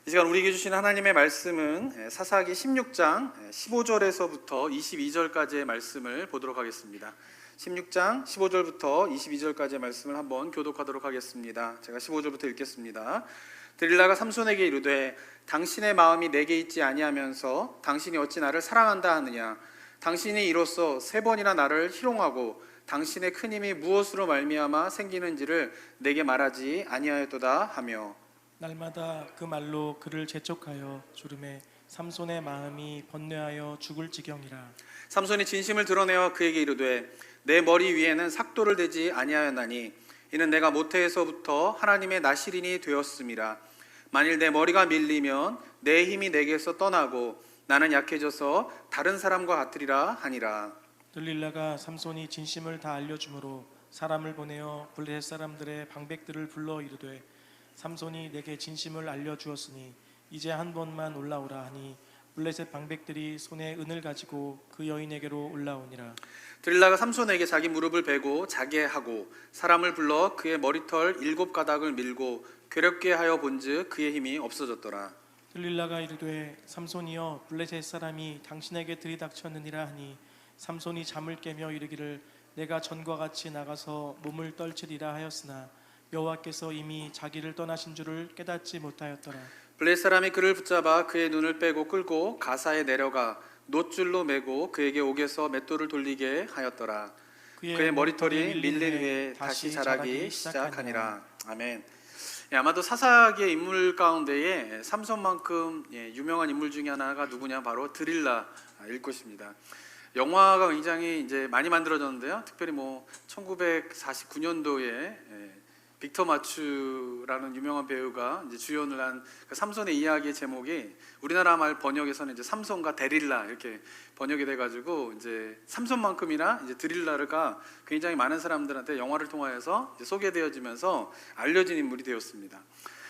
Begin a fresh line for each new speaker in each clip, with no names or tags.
이 시간 우리에게 주신 하나님의 말씀은 사사기 16장 15절에서부터 22절까지의 말씀을 보도록 하겠습니다. 16장 15절부터 22절까지의 말씀을 한번 교독하도록 하겠습니다. 제가 15절부터 읽겠습니다. 드릴라가 삼손에게 이르되 당신의 마음이 내게 있지 아니하면서 당신이 어찌 나를 사랑한다 하느냐. 당신이 이로써 3번이나 나를 희롱하고 당신의 큰 힘이 무엇으로 말미암아 생기는지를 내게 말하지 아니하였도다 하며,
날마다 그 말로 그를 재촉하여 주름에 삼손의 마음이 번뇌하여 죽을 지경이라.
삼손이 진심을 드러내어 그에게 이르되 내 머리 위에는 삭도를 대지 아니하였나니 이는 내가 모태에서부터 하나님의 나실인이 되었음이라. 만일 내 머리가 밀리면 내 힘이 내게서 떠나고 나는 약해져서 다른 사람과 같으리라 하니라.
들릴라가 삼손이 진심을 다 알려주므로 사람을 보내어 블레셋 사람들의 방백들을 불러 이르되 삼손이 내게 진심을 알려주었으니 이제 한 번만 올라오라 하니 블레셋 방백들이 손에 은을 가지고 그 여인에게로 올라오니라.
드릴라가 삼손에게 자기 무릎을 베고 자게 하고 사람을 불러 그의 머리털 7가닥을 밀고 괴롭게 하여 본즉 그의 힘이 없어졌더라.
들릴라가 이르되 삼손이여 블레셋 사람이 당신에게 들이닥쳤느니라 하니 삼손이 잠을 깨며 이르기를 내가 전과 같이 나가서 몸을 떨치리라 하였으나 여호와께서 이미 자기를 떠나신 줄을 깨닫지 못하였더라.
블레셋 사람이 그를 붙잡아 그의 눈을 빼고 끌고 가사에 내려가 놋줄로 매고 그에게 옥에서 맷돌을 돌리게 하였더라. 그의 머리털이 밀린 후에 다시 자라기 시작하니라. 아멘. 아마도 사사기의 인물 가운데에 삼손만큼 유명한 인물 중에 하나가 누구냐, 바로 드릴라일 것입니다. 영화가 굉장히 이제 많이 만들어졌는데요. 특별히 1949년도에 빅터 마추라는 유명한 배우가 이제 주연을 한 그 삼손의 이야기의 제목이 우리나라 말 번역에서는 이제 삼손과 데릴라 이렇게 번역이 돼가지고 이제 삼손만큼이나 이제 드릴라가 굉장히 많은 사람들한테 영화를 통하여서 이제 소개되어지면서 알려진 인물이 되었습니다.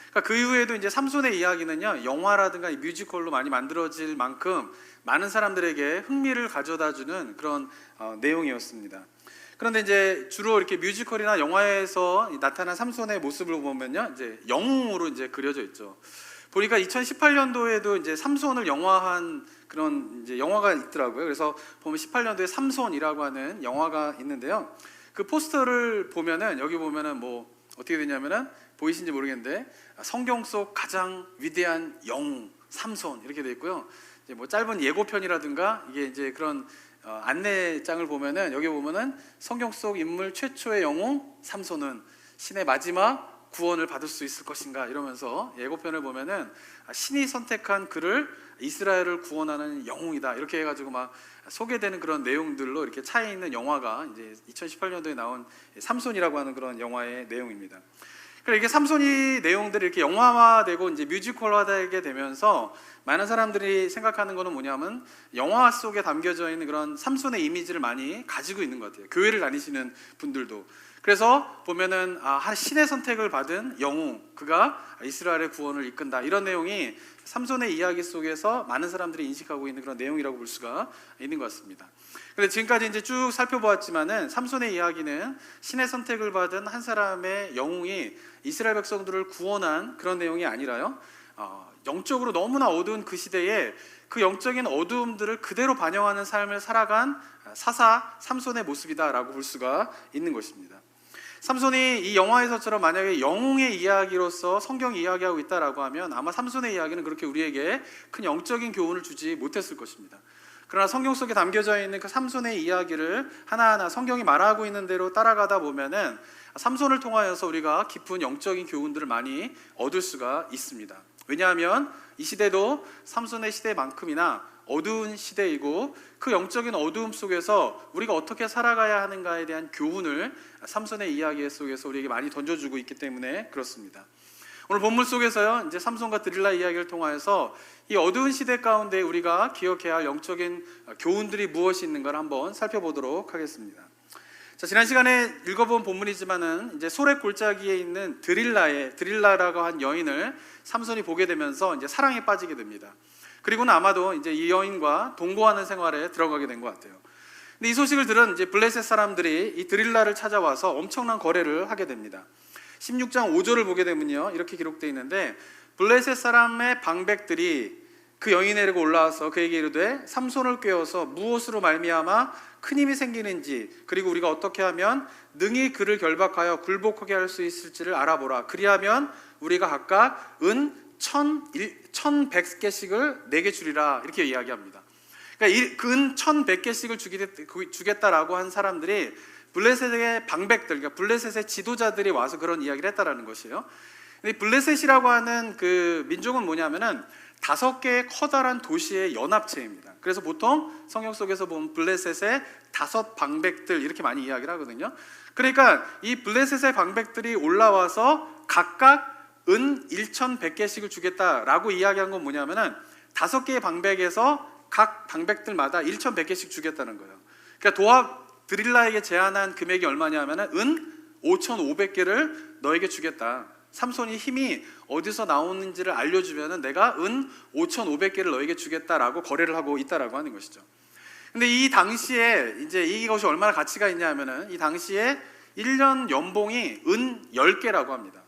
그러니까 그 이후에도 이제 삼손의 이야기는요, 영화라든가 뮤지컬로 많이 만들어질 만큼 많은 사람들에게 흥미를 가져다주는 그런 내용이었습니다. 그런데 이제 주로 이렇게 뮤지컬이나 영화에서 나타난 삼손의 모습을 보면요, 이제 영웅으로 이제 그려져 있죠. 보니까 2018년도에도 이제 삼손을 영화한 그런 이제 영화가 있더라고요. 그래서 보면 18년도에 삼손이라고 하는 영화가 있는데요. 그 포스터를 보면은 여기 보면은 어떻게 되냐면은 보이신지 모르겠는데 성경 속 가장 위대한 영웅 삼손 이렇게 돼 있고요. 이제 짧은 예고편이라든가 이게 이제 그런 안내장을 보면은 여기 보면은 성경 속 인물 최초의 영웅 삼손은 신의 마지막 구원을 받을 수 있을 것인가 이러면서 예고편을 보면은 신이 선택한 그를 이스라엘을 구원하는 영웅이다 이렇게 해가지고 막 소개되는 그런 내용들로 이렇게 차 있는 영화가 이제 2018년도에 나온 삼손이라고 하는 그런 영화의 내용입니다. 그러니까 이게 삼손이 내용들이 이렇게 영화화되고 이제 뮤지컬화되게 되면서 많은 사람들이 생각하는 거는 뭐냐면 영화 속에 담겨져 있는 그런 삼손의 이미지를 많이 가지고 있는 것 같아요. 교회를 다니시는 분들도. 그래서 보면은 신의 선택을 받은 영웅, 그가 이스라엘의 구원을 이끈다 이런 내용이 삼손의 이야기 속에서 많은 사람들이 인식하고 있는 그런 내용이라고 볼 수가 있는 것 같습니다. 그런데 지금까지 이제 쭉 살펴보았지만은 삼손의 이야기는 신의 선택을 받은 한 사람의 영웅이 이스라엘 백성들을 구원한 그런 내용이 아니라요, 영적으로 너무나 어두운 그 시대에 그 영적인 어두움들을 그대로 반영하는 삶을 살아간 사사 삼손의 모습이다라고 볼 수가 있는 것입니다. 삼손이 이 영화에서처럼 만약에 영웅의 이야기로서 성경이 이야기하고 있다라고 하면 아마 삼손의 이야기는 그렇게 우리에게 큰 영적인 교훈을 주지 못했을 것입니다. 그러나 성경 속에 담겨져 있는 그 삼손의 이야기를 하나하나 성경이 말하고 있는 대로 따라가다 보면은 삼손을 통하여서 우리가 깊은 영적인 교훈들을 많이 얻을 수가 있습니다. 왜냐하면 이 시대도 삼손의 시대만큼이나 어두운 시대이고 그 영적인 어두움 속에서 우리가 어떻게 살아가야 하는가에 대한 교훈을 삼손의 이야기 속에서 우리에게 많이 던져주고 있기 때문에 그렇습니다. 오늘 본문 속에서요, 이제 삼손과 드릴라 이야기를 통하여서 이 어두운 시대 가운데 우리가 기억해야 할 영적인 교훈들이 무엇이 있는가를 한번 살펴보도록 하겠습니다. 자, 지난 시간에 읽어본 본문이지만은 이제 소래 골짜기에 있는 드릴라라고 한 여인을 삼손이 보게 되면서 이제 사랑에 빠지게 됩니다. 그리고는 아마도 이제 이 여인과 동거하는 생활에 들어가게 된 것 같아요. 근데 이 소식을 들은 이제 블레셋 사람들이 이 드릴라를 찾아와서 엄청난 거래를 하게 됩니다. 16장 5절을 보게 되면요, 이렇게 기록되어 있는데, 블레셋 사람의 방백들이 그 여인에게 올라와서 그에게 이르되 삼손을 꾀어서 무엇으로 말미암아 큰 힘이 생기는지, 그리고 우리가 어떻게 하면 능히 그를 결박하여 굴복하게 할 수 있을지를 알아보라. 그리하면 우리가 각각 은 1100개씩을 내게 주리라. 이렇게 이야기합니다. 그러니까 은 1100개씩을 주겠다라고 한 사람들이 블레셋의 방백들, 그러니까 블레셋의 지도자들이 와서 그런 이야기를 했다라는 것이에요. 근데 블레셋이라고 하는 그 민족은 뭐냐면은 5개의 커다란 도시의 연합체입니다. 그래서 보통 성경 속에서 보면 블레셋의 5 방백들 이렇게 많이 이야기를 하거든요. 그러니까 이 블레셋의 방백들이 올라와서 각각 은 1100개씩을 주겠다라고 이야기한 건 뭐냐면은 5개의 방백에서 각 방백들마다 1100개씩 주겠다는 거예요. 그러니까 도합 드릴라에게 제안한 금액이 얼마냐면은 은 5500개를 너에게 주겠다. 삼손이 힘이 어디서 나오는지를 알려주면은 내가 은 5500개를 너에게 주겠다라고 거래를 하고 있다라고 하는 것이죠. 근데 이 당시에 이제 이것이 얼마나 가치가 있냐면은 이 당시에 1년 연봉이 은 10개라고 합니다.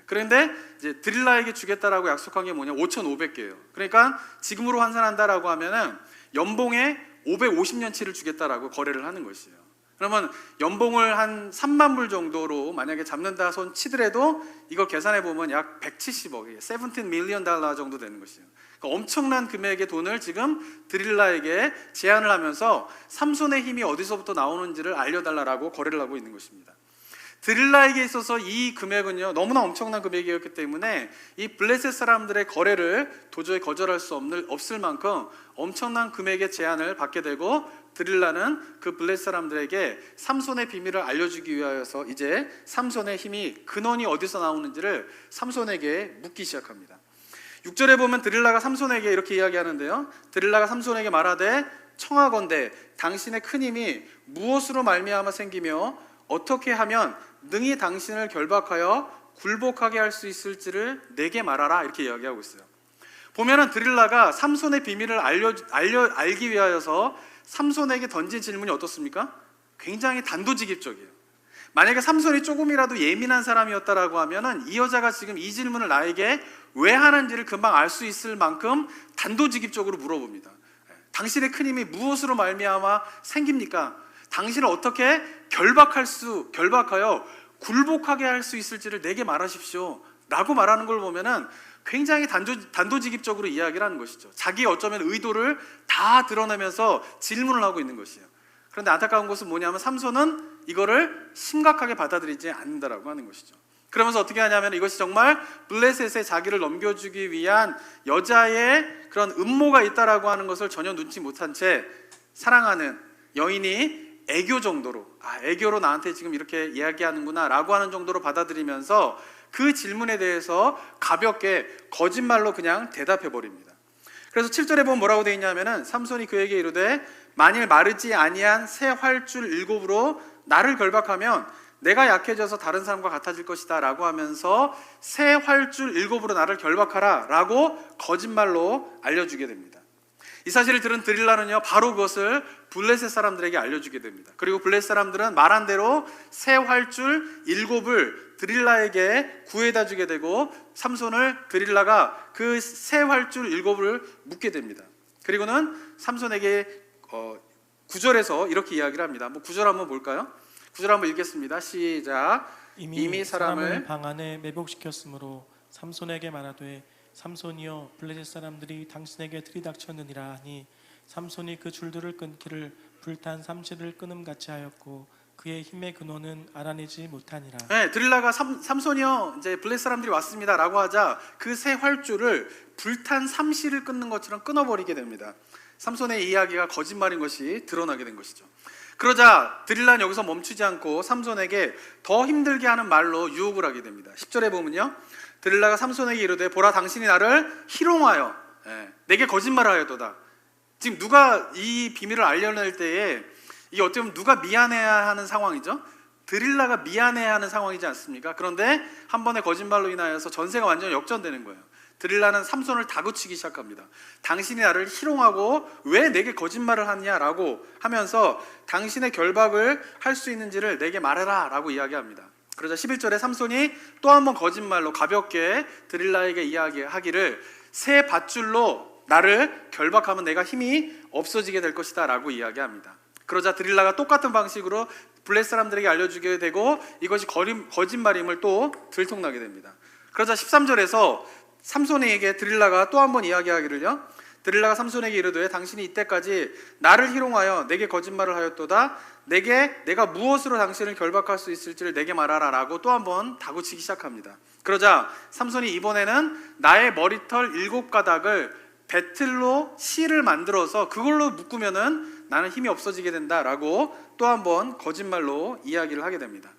그런데 이제 드릴라에게 주겠다라고 약속한 게 뭐냐? 5500개예요. 그러니까 지금으로 환산한다라고 하면은 연봉에 550년치를 주겠다라고 거래를 하는 것이에요. 그러면 연봉을 한 3만 불 정도로 만약에 잡는다 손 치더라도 이거 계산해 보면 약 170억, 17 밀리언 달러 정도 되는 것이에요. 그러니까 엄청난 금액의 돈을 지금 드릴라에게 제안을 하면서 삼손의 힘이 어디서부터 나오는지를 알려달라고 거래를 하고 있는 것입니다. 드릴라에게 있어서 이 금액은요, 너무나 엄청난 금액이었기 때문에 이 블레셋 사람들의 거래를 도저히 거절할 수 없을 만큼 엄청난 금액의 제안을 받게 되고, 드릴라는 그 블레셋 사람들에게 삼손의 비밀을 알려주기 위하여서 이제 삼손의 힘이 근원이 어디서 나오는지를 삼손에게 묻기 시작합니다. 6절에 보면 드릴라가 삼손에게 이렇게 이야기하는데요, 드릴라가 삼손에게 말하되 청하건대 당신의 큰 힘이 무엇으로 말미암아 생기며 어떻게 하면 능히 당신을 결박하여 굴복하게 할 수 있을지를 내게 말하라. 이렇게 이야기하고 있어요. 보면은 드릴라가 삼손의 비밀을 알기 위하여서 삼손에게 던진 질문이 어떻습니까? 굉장히 단도직입적이에요. 만약에 삼손이 조금이라도 예민한 사람이었다라고 하면은 이 여자가 지금 이 질문을 나에게 왜 하는지를 금방 알 수 있을 만큼 단도직입적으로 물어봅니다. 당신의 큰 힘이 무엇으로 말미암아 생깁니까? 당신을 어떻게 결박하여 굴복하게 할 수 있을지를 내게 말하십시오 라고 말하는 걸 보면은 굉장히 단도직입적으로 이야기를 하는 것이죠. 자기 어쩌면 의도를 다 드러내면서 질문을 하고 있는 것이에요. 그런데 안타까운 것은 뭐냐면 삼손은 이거를 심각하게 받아들이지 않는다라고 하는 것이죠. 그러면서 어떻게 하냐면 이것이 정말 블레셋에 자기를 넘겨주기 위한 여자의 그런 음모가 있다라고 하는 것을 전혀 눈치 못한 채 사랑하는 여인이 애교 정도로, 애교로 나한테 지금 이렇게 이야기하는구나 라고 하는 정도로 받아들이면서 그 질문에 대해서 가볍게 거짓말로 그냥 대답해 버립니다. 그래서 7절에 보면 뭐라고 되어 있냐면은 삼손이 그에게 이르되 만일 마르지 아니한 새 활줄 7으로 나를 결박하면 내가 약해져서 다른 사람과 같아질 것이다 라고 하면서 새 활줄 7으로 나를 결박하라 라고 거짓말로 알려주게 됩니다. 이 사실을 들은 드릴라는요, 바로 그것을 블레셋 사람들에게 알려주게 됩니다. 그리고 블레셋 사람들은 말한 대로 새 활줄 7을 드릴라에게 구해다 주게 되고, 삼손을 드릴라가 그 새 활줄 7을 묻게 됩니다. 그리고는 삼손에게 9절에서 이렇게 이야기를 합니다. 9절 한번 볼까요? 9절 한번 읽겠습니다. 시작. 이미 사람을
방 안에 매복시켰으므로 삼손에게 말하되 삼손이여 블레셋 사람들이 당신에게 들이닥쳤느니라 하니 삼손이 그 줄들을 끊기를 불탄 삼시를 끊음같이 하였고 그의 힘의 근원은 알아내지 못하니라.
네, 드릴라가 삼손이요 이제 블레셋 사람들이 왔습니다라고 하자 그 새 활줄을 불탄 삼시를 끊는 것처럼 끊어버리게 됩니다. 삼손의 이야기가 거짓말인 것이 드러나게 된 것이죠. 그러자 드릴라는 여기서 멈추지 않고 삼손에게 더 힘들게 하는 말로 유혹을 하게 됩니다. 10절에 보면요, 드릴라가 삼손에게 이르되 보라 당신이 나를 희롱하여 내게 거짓말을 하였도다. 지금 누가 이 비밀을 알려낼 때에 이게 어떻게 보면 누가 미안해야 하는 상황이죠. 드릴라가 미안해야 하는 상황이지 않습니까? 그런데 한 번의 거짓말로 인하여서 전세가 완전히 역전되는 거예요. 드릴라는 삼손을 다그치기 시작합니다. 당신이 나를 희롱하고 왜 내게 거짓말을 하냐라고 하면서 당신의 결박을 할 수 있는지를 내게 말해라 라고 이야기합니다. 그러자 11절에 삼손이 또 한 번 거짓말로 가볍게 드릴라에게 이야기하기를 새 밧줄로 나를 결박하면 내가 힘이 없어지게 될 것이다 라고 이야기합니다. 그러자 드릴라가 똑같은 방식으로 블레셋 사람들에게 알려주게 되고 이것이 거짓말임을 또 들통나게 됩니다. 그러자 13절에서 삼손에게 드릴라가 또 한 번 이야기하기를요, 드릴라가 삼손에게 이르되 당신이 이때까지 나를 희롱하여 내게 거짓말을 하였도다. 내가 무엇으로 당신을 결박할 수 있을지를 내게 말하라 라고 또 한 번 다구치기 시작합니다. 그러자 삼손이 이번에는 나의 머리털 7가닥을 배틀로 실을 만들어서 그걸로 묶으면은 나는 힘이 없어지게 된다라고 또 한 번 거짓말로 이야기를 하게 됩니다.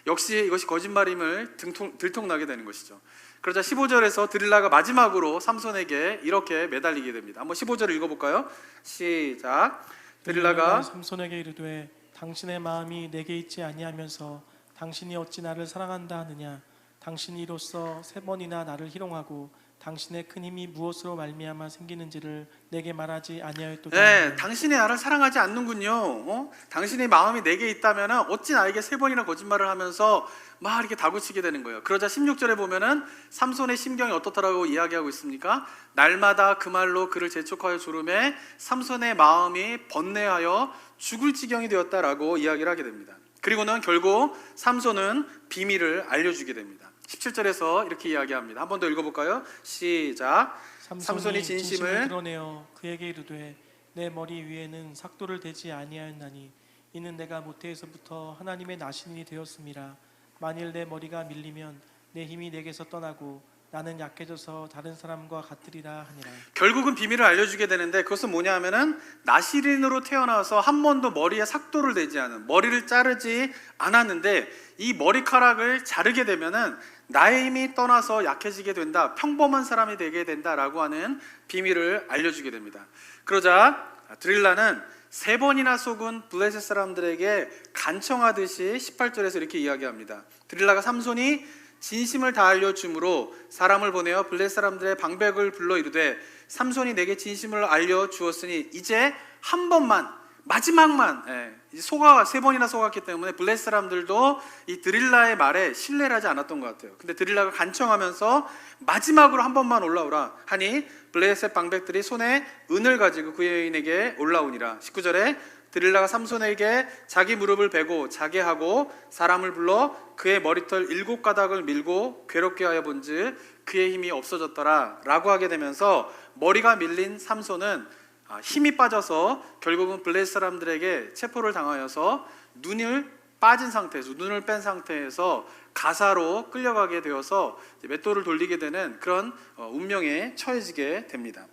역시 이것이 거짓말임을 들통나게 되는 것이죠. 그러자 15절에서 드릴라가 마지막으로 삼손에게 이렇게 매달리게 됩니다. 한번 15절을 읽어볼까요? 시작. 드릴라가
삼손에게 이르되 당신의 마음이 내게 있지 아니하면서 당신이 어찌 나를 사랑한다 하느냐. 당신이 이로써 3번이나 나를 희롱하고 당신의 큰 힘이 무엇으로 말미암아 생기는지를 내게 말하지 아니하였도다.
네, 당신이 나를 사랑하지 않는군요. 당신의 마음이 내게 있다면 어찌 나에게 3번이나 거짓말을 하면서 막 이렇게 다구치게 되는 거예요. 그러자 16절에 보면은 삼손의 심경이 어떻다라고 이야기하고 있습니까? 날마다 그 말로 그를 재촉하여 조름에 삼손의 마음이 번뇌하여 죽을 지경이 되었다라고 이야기를 하게 됩니다. 그리고는 결국 삼손은 비밀을 알려주게 됩니다. 17절에서 이렇게 이야기합니다. 한 번 더 읽어볼까요? 시작. 삼손이 진심을
드러내어 그에게 이르되 내 머리 위에는 삭도를 대지 아니하였나니 이는 내가 모태에서부터 하나님의 나신이 되었음이라. 만일 내 머리가 밀리면 내 힘이 내게서 떠나고 나는 약해져서 다른 사람과 같으리라 하니라.
결국은 비밀을 알려주게 되는데 그것은 뭐냐 하면은 나시린으로 태어나서 한 번도 머리에 삭도를 대지 않은, 머리를 자르지 않았는데 이 머리카락을 자르게 되면은 나의 힘이 떠나서 약해지게 된다, 평범한 사람이 되게 된다라고 하는 비밀을 알려주게 됩니다. 그러자 드릴라는 3번이나 속은 블레셋 사람들에게 간청하듯이 18절에서 이렇게 이야기합니다. 드릴라가 삼손이 진심을 다 알려줌으로 사람을 보내어 블레셋 사람들의 방백을 불러 이르되 삼손이 내게 진심을 알려주었으니 이제 한 번만, 마지막만, 속아 3번이나 속았기 때문에 블레셋 사람들도 이 드릴라의 말에 신뢰를 하지 않았던 것 같아요. 근데 드릴라가 간청하면서 마지막으로 한 번만 올라오라 하니 블레셋 방백들이 손에 은을 가지고 그 여인에게 올라오니라. 19절에 드릴라가 삼손에게 자기 무릎을 베고 자게 하고 사람을 불러 그의 머리털 7가닥을 밀고 괴롭게 하여 본즉 그의 힘이 없어졌더라 라고 하게 되면서 머리가 밀린 삼손은 힘이 빠져서 결국은 블레셋 사람들에게 체포를 당하여서 눈을 뺀 상태에서 가사로 끌려가게 되어서 맷돌을 돌리게 되는 그런 운명에 처해지게 됩니다.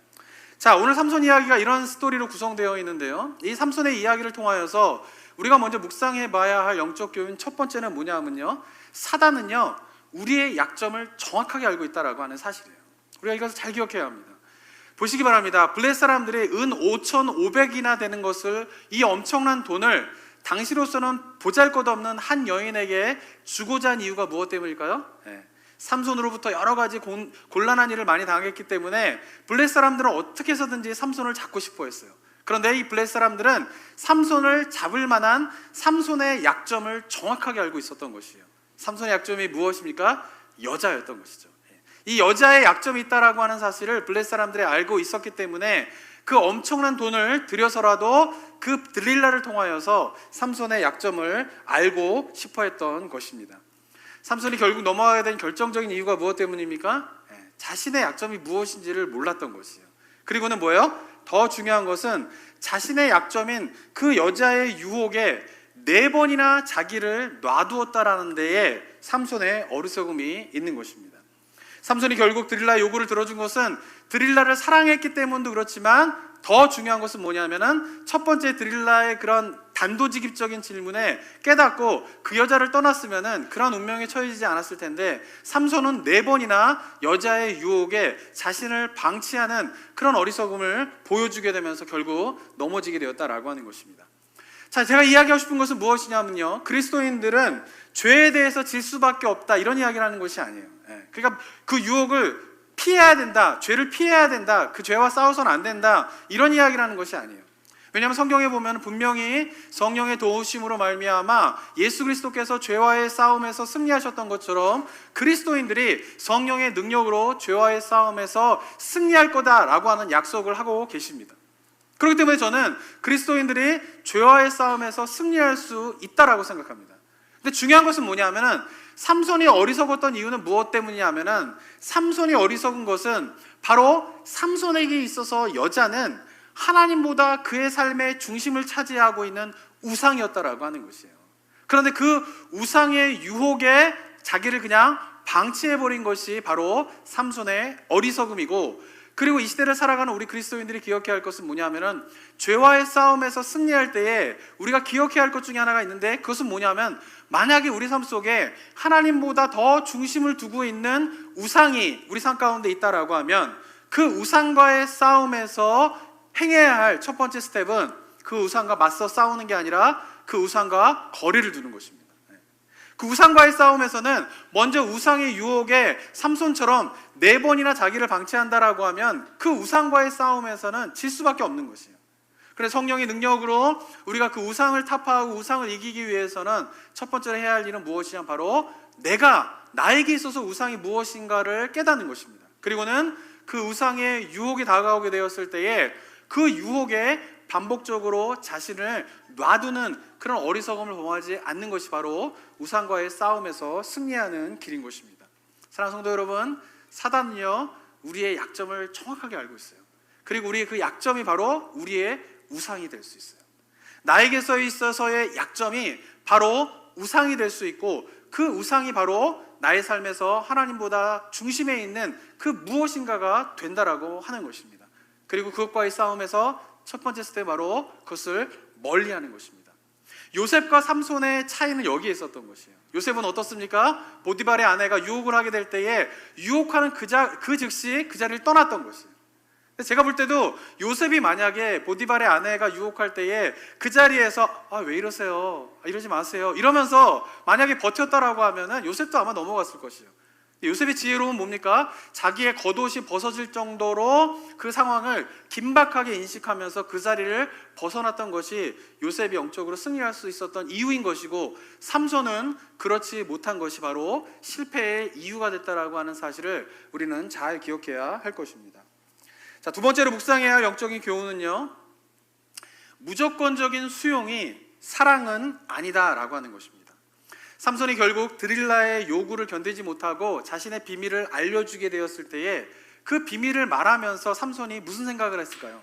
자, 오늘 삼손 이야기가 이런 스토리로 구성되어 있는데요, 이 삼손의 이야기를 통하여서 우리가 먼저 묵상해 봐야 할 영적 교훈 첫 번째는 뭐냐 하면요, 사단은요 우리의 약점을 정확하게 알고 있다라고 하는 사실이에요. 우리가 이것을 잘 기억해야 합니다. 보시기 바랍니다. 블레셋 사람들이 은 5,500이나 되는 것을, 이 엄청난 돈을 당시로서는 보잘것없는 한 여인에게 주고자 한 이유가 무엇 때문일까요? 삼손으로부터 여러 가지 곤란한 일을 많이 당했기 때문에 블레셋 사람들은 어떻게 해서든지 삼손을 잡고 싶어 했어요. 그런데 이 블레셋 사람들은 삼손을 잡을 만한 삼손의 약점을 정확하게 알고 있었던 것이에요. 삼손의 약점이 무엇입니까? 여자였던 것이죠. 이 여자의 약점이 있다라고 하는 사실을 블레셋 사람들이 알고 있었기 때문에 그 엄청난 돈을 들여서라도 그 드릴라를 통하여서 삼손의 약점을 알고 싶어 했던 것입니다. 삼손이 결국 넘어가게 된 결정적인 이유가 무엇 때문입니까? 자신의 약점이 무엇인지를 몰랐던 것이에요. 그리고는 뭐예요? 더 중요한 것은 자신의 약점인 그 여자의 유혹에 4번이나 자기를 놔두었다라는 데에 삼손의 어리석음이 있는 것입니다. 삼손이 결국 드릴라의 요구를 들어준 것은 드릴라를 사랑했기 때문도 그렇지만 더 중요한 것은 뭐냐면은 첫 번째 드릴라의 그런 단도직입적인 질문에 깨닫고 그 여자를 떠났으면은 그런 운명에 처해지지 않았을 텐데 삼손은 4번이나 여자의 유혹에 자신을 방치하는 그런 어리석음을 보여주게 되면서 결국 넘어지게 되었다라고 하는 것입니다. 자, 제가 이야기하고 싶은 것은 무엇이냐면요, 그리스도인들은 죄에 대해서 질 수밖에 없다 이런 이야기를 하는 것이 아니에요. 그러니까 그 유혹을 피해야 된다, 죄를 피해야 된다, 그 죄와 싸워서는 안 된다 이런 이야기를 하는 것이 아니에요. 왜냐하면 성경에 보면 분명히 성령의 도우심으로 말미암아 예수 그리스도께서 죄와의 싸움에서 승리하셨던 것처럼 그리스도인들이 성령의 능력으로 죄와의 싸움에서 승리할 거다라고 하는 약속을 하고 계십니다. 그렇기 때문에 저는 그리스도인들이 죄와의 싸움에서 승리할 수 있다라고 생각합니다. 근데 중요한 것은 뭐냐면은 삼손이 어리석었던 이유는 무엇 때문이냐면은 삼손이 어리석은 것은 바로 삼손에게 있어서 여자는 하나님보다 그의 삶의 중심을 차지하고 있는 우상이었다라고 하는 것이에요. 그런데 그 우상의 유혹에 자기를 그냥 방치해버린 것이 바로 삼손의 어리석음이고, 그리고 이 시대를 살아가는 우리 그리스도인들이 기억해야 할 것은 뭐냐면은 죄와의 싸움에서 승리할 때에 우리가 기억해야 할 것 중에 하나가 있는데, 그것은 뭐냐면 만약에 우리 삶 속에 하나님보다 더 중심을 두고 있는 우상이 우리 삶 가운데 있다라고 하면 그 우상과의 싸움에서 행해야 할 첫 번째 스텝은 그 우상과 맞서 싸우는 게 아니라 그 우상과 거리를 두는 것입니다. 그 우상과의 싸움에서는 먼저 우상의 유혹에 삼손처럼 4번이나 자기를 방치한다라고 하면 그 우상과의 싸움에서는 질 수밖에 없는 것이에요. 그래서 성령의 능력으로 우리가 그 우상을 타파하고 우상을 이기기 위해서는 첫 번째로 해야 할 일은 무엇이냐, 바로 나에게 있어서 우상이 무엇인가를 깨닫는 것입니다. 그리고는 그 우상의 유혹이 다가오게 되었을 때에 그 유혹에 반복적으로 자신을 놔두는 그런 어리석음을 범하지 않는 것이 바로 우상과의 싸움에서 승리하는 길인 것입니다. 사랑하는 성도 여러분, 사단은요 우리의 약점을 정확하게 알고 있어요. 그리고 우리의 그 약점이 바로 우리의 우상이 될 수 있어요. 나에게서 있어서의 약점이 바로 우상이 될 수 있고, 그 우상이 바로 나의 삶에서 하나님보다 중심에 있는 그 무엇인가가 된다라고 하는 것입니다. 그리고 그것과의 싸움에서 첫 번째 스텝, 바로 그것을 멀리하는 것입니다. 요셉과 삼손의 차이는 여기에 있었던 것이에요. 요셉은 어떻습니까? 보디발의 아내가 유혹을 하게 될 때에 유혹하는 그 즉시 그 자리를 떠났던 것이에요. 제가 볼 때도 요셉이 만약에 보디발의 아내가 유혹할 때에 그 자리에서 왜 이러세요? 이러지 마세요. 이러면서 만약에 버텼다라고 하면은 요셉도 아마 넘어갔을 것이에요. 요셉의 지혜로움은 뭡니까? 자기의 겉옷이 벗어질 정도로 그 상황을 긴박하게 인식하면서 그 자리를 벗어났던 것이 요셉이 영적으로 승리할 수 있었던 이유인 것이고, 삼손은 그렇지 못한 것이 바로 실패의 이유가 됐다라고 하는 사실을 우리는 잘 기억해야 할 것입니다. 자, 두 번째로 묵상해야 할 영적인 교훈은요, 무조건적인 수용이 사랑은 아니다라고 하는 것입니다. 삼손이 결국 드릴라의 요구를 견디지 못하고 자신의 비밀을 알려주게 되었을 때에 그 비밀을 말하면서 삼손이 무슨 생각을 했을까요?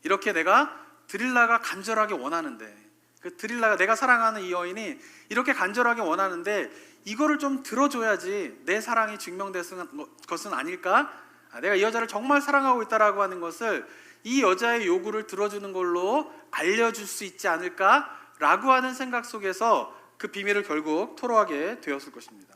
이렇게 내가 드릴라가 간절하게 원하는데, 그 드릴라가, 내가 사랑하는 이 여인이 이렇게 간절하게 원하는데 이거를 좀 들어줘야지 내 사랑이 증명되는 것은 아닐까? 내가 이 여자를 정말 사랑하고 있다라고 하는 것을 이 여자의 요구를 들어주는 걸로 알려줄 수 있지 않을까라고 하는 생각 속에서 그 비밀을 결국 토로하게 되었을 것입니다.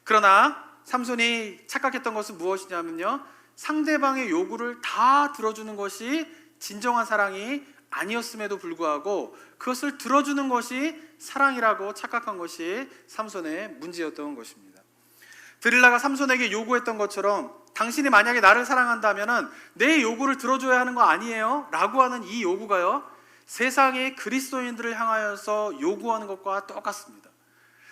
그러나 삼손이 착각했던 것은 무엇이냐면요, 상대방의 요구를 다 들어주는 것이 진정한 사랑이 아니었음에도 불구하고 그것을 들어주는 것이 사랑이라고 착각한 것이 삼손의 문제였던 것입니다. 드릴라가 삼손에게 요구했던 것처럼 당신이 만약에 나를 사랑한다면 내 요구를 들어줘야 하는 거 아니에요? 라고 하는 이 요구가요, 세상의 그리스도인들을 향하여서 요구하는 것과 똑같습니다.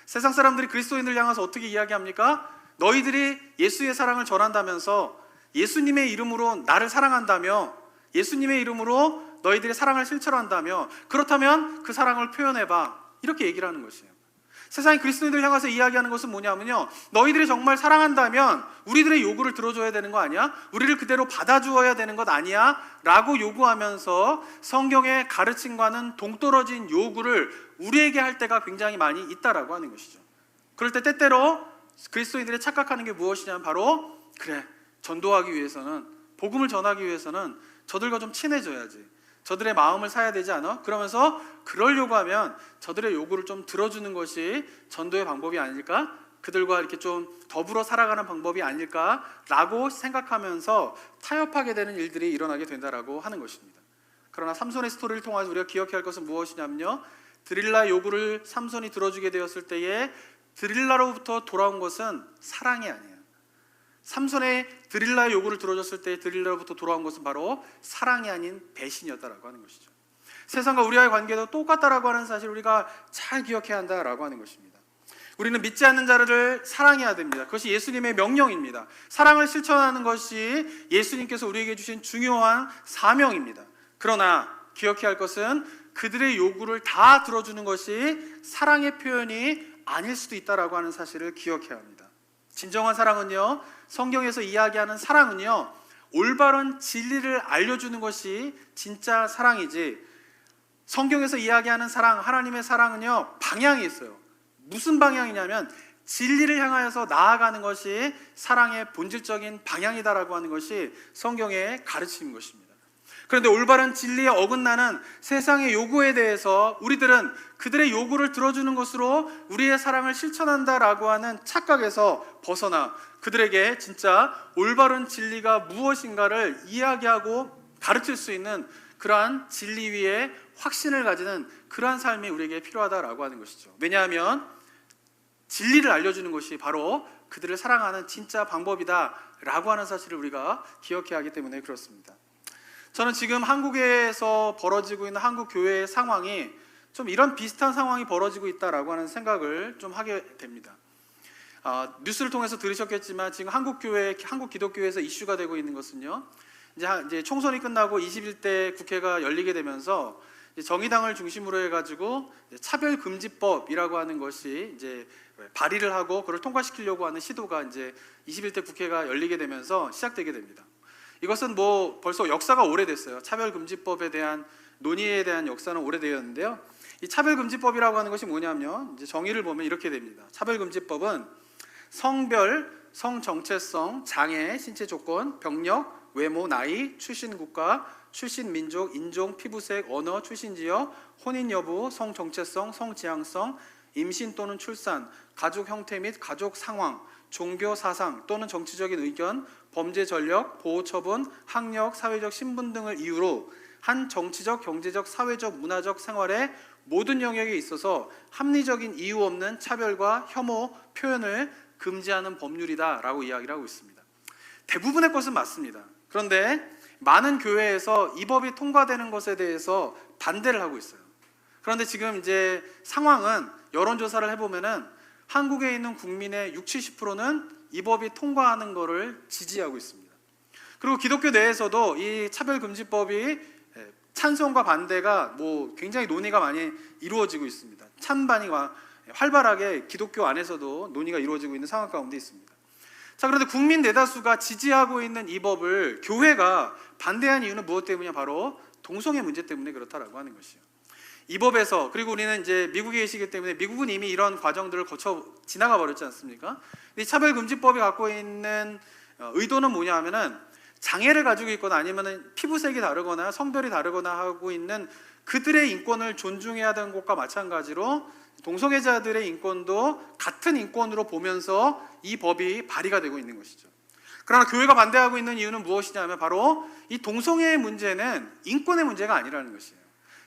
세상 사람들이 그리스도인들을 향해서 어떻게 이야기합니까? 너희들이 예수의 사랑을 전한다면서 예수님의 이름으로 나를 사랑한다며, 예수님의 이름으로 너희들이 사랑을 실천한다며, 그렇다면 그 사랑을 표현해봐, 이렇게 얘기를 하는 것이에요. 세상의 그리스도인들을 향해서 이야기하는 것은 뭐냐면요, 너희들이 정말 사랑한다면 우리들의 요구를 들어줘야 되는 거 아니야? 우리를 그대로 받아주어야 되는 것 아니야? 라고 요구하면서 성경의 가르침과는 동떨어진 요구를 우리에게 할 때가 굉장히 많이 있다라고 하는 것이죠. 그럴 때 때때로 그리스도인들이 착각하는 게 무엇이냐면 바로, 그래, 전도하기 위해서는, 복음을 전하기 위해서는 저들과 좀 친해져야지, 저들의 마음을 사야 되지 않아? 그러면서 그러려고 하면 저들의 요구를 좀 들어주는 것이 전도의 방법이 아닐까? 그들과 이렇게 좀 더불어 살아가는 방법이 아닐까라고 생각하면서 타협하게 되는 일들이 일어나게 된다라고 하는 것입니다. 그러나 삼손의 스토리를 통해서 우리가 기억해야 할 것은 무엇이냐면요, 드릴라 요구를 삼손이 들어주게 되었을 때에 드릴라로부터 돌아온 것은 사랑이 아니에요. 삼손의 드릴라의 요구를 들어줬을 때 드릴라로부터 돌아온 것은 바로 사랑이 아닌 배신이었다라고 하는 것이죠. 세상과 우리와의 관계도 똑같다라고 하는 사실을 우리가 잘 기억해야 한다라고 하는 것입니다. 우리는 믿지 않는 자를 사랑해야 됩니다. 그것이 예수님의 명령입니다. 사랑을 실천하는 것이 예수님께서 우리에게 주신 중요한 사명입니다. 그러나 기억해야 할 것은 그들의 요구를 다 들어주는 것이 사랑의 표현이 아닐 수도 있다라고 하는 사실을 기억해야 합니다. 진정한 사랑은요, 성경에서 이야기하는 사랑은요, 올바른 진리를 알려주는 것이 진짜 사랑이지, 성경에서 이야기하는 사랑, 하나님의 사랑은요, 방향이 있어요. 무슨 방향이냐면 진리를 향하여서 나아가는 것이 사랑의 본질적인 방향이다라고 하는 것이 성경의 가르침인 것입니다. 그런데 올바른 진리에 어긋나는 세상의 요구에 대해서 우리들은 그들의 요구를 들어주는 것으로 우리의 사랑을 실천한다라고 하는 착각에서 벗어나 그들에게 진짜 올바른 진리가 무엇인가를 이야기하고 가르칠 수 있는 그러한 진리 위에 확신을 가지는 그러한 삶이 우리에게 필요하다라고 하는 것이죠. 왜냐하면 진리를 알려주는 것이 바로 그들을 사랑하는 진짜 방법이다라고 하는 사실을 우리가 기억해야 하기 때문에 그렇습니다. 저는 지금 한국에서 벌어지고 있는 한국 교회의 상황이 좀 이런 비슷한 상황이 벌어지고 있다라고 하는 생각을 좀 하게 됩니다. 뉴스를 통해서 들으셨겠지만 지금 한국 기독교회에서 이슈가 되고 있는 것은요, 이제 총선이 끝나고 21대 국회가 열리게 되면서 정의당을 중심으로 해가지고 차별금지법이라고 하는 것이 이제 발의를 하고 그걸 통과시키려고 하는 시도가 이제 21대 국회가 열리게 되면서 시작되게 됩니다. 이것은 뭐 벌써 역사가 오래됐어요. 차별금지법에 대한 논의에 대한 역사는 오래되었는데요. 이 차별금지법이라고 하는 것이 뭐냐면 이제 정의를 보면 이렇게 됩니다. 차별금지법은 성별, 성정체성, 장애, 신체 조건, 병력, 외모, 나이, 출신 국가, 출신 민족, 인종, 피부색, 언어, 출신 지역, 혼인 여부, 성정체성, 성지향성, 임신 또는 출산, 가족 형태 및 가족 상황, 종교 사상 또는 정치적인 의견, 범죄 전력, 보호 처분, 학력, 사회적 신분 등을 이유로 한 정치적, 경제적, 사회적, 문화적 생활의 모든 영역에 있어서 합리적인 이유 없는 차별과 혐오 표현을 금지하는 법률이다라고 이야기를 하고 있습니다. 대부분의 것은 맞습니다. 그런데 많은 교회에서 이 법이 통과되는 것에 대해서 반대를 하고 있어요. 그런데 지금 이제 상황은 여론조사를 해보면은 한국에 있는 국민의 60~70%는 이 법이 통과하는 것을 지지하고 있습니다. 그리고 기독교 내에서도 이 차별금지법이 찬성과 반대가 뭐 굉장히 논의가 많이 이루어지고 있습니다. 찬반이 활발하게 기독교 안에서도 논의가 이루어지고 있는 상황 가운데 있습니다. 자, 그런데 국민 대다수가 지지하고 있는 이 법을 교회가 반대한 이유는 무엇 때문이냐? 바로 동성애 문제 때문에 그렇다라고 하는 것이요. 이 법에서, 그리고 우리는 이제 미국에 계시기 때문에 미국은 이미 이런 과정들을 거쳐 지나가 버렸지 않습니까? 이 차별금지법이 갖고 있는 의도는 뭐냐 하면은 장애를 가지고 있거나 아니면은 피부색이 다르거나 성별이 다르거나 하고 있는 그들의 인권을 존중해야 되는 것과 마찬가지로 동성애자들의 인권도 같은 인권으로 보면서 이 법이 발의가 되고 있는 것이죠. 그러나 교회가 반대하고 있는 이유는 무엇이냐면 바로 이 동성애의 문제는 인권의 문제가 아니라는 것이에요.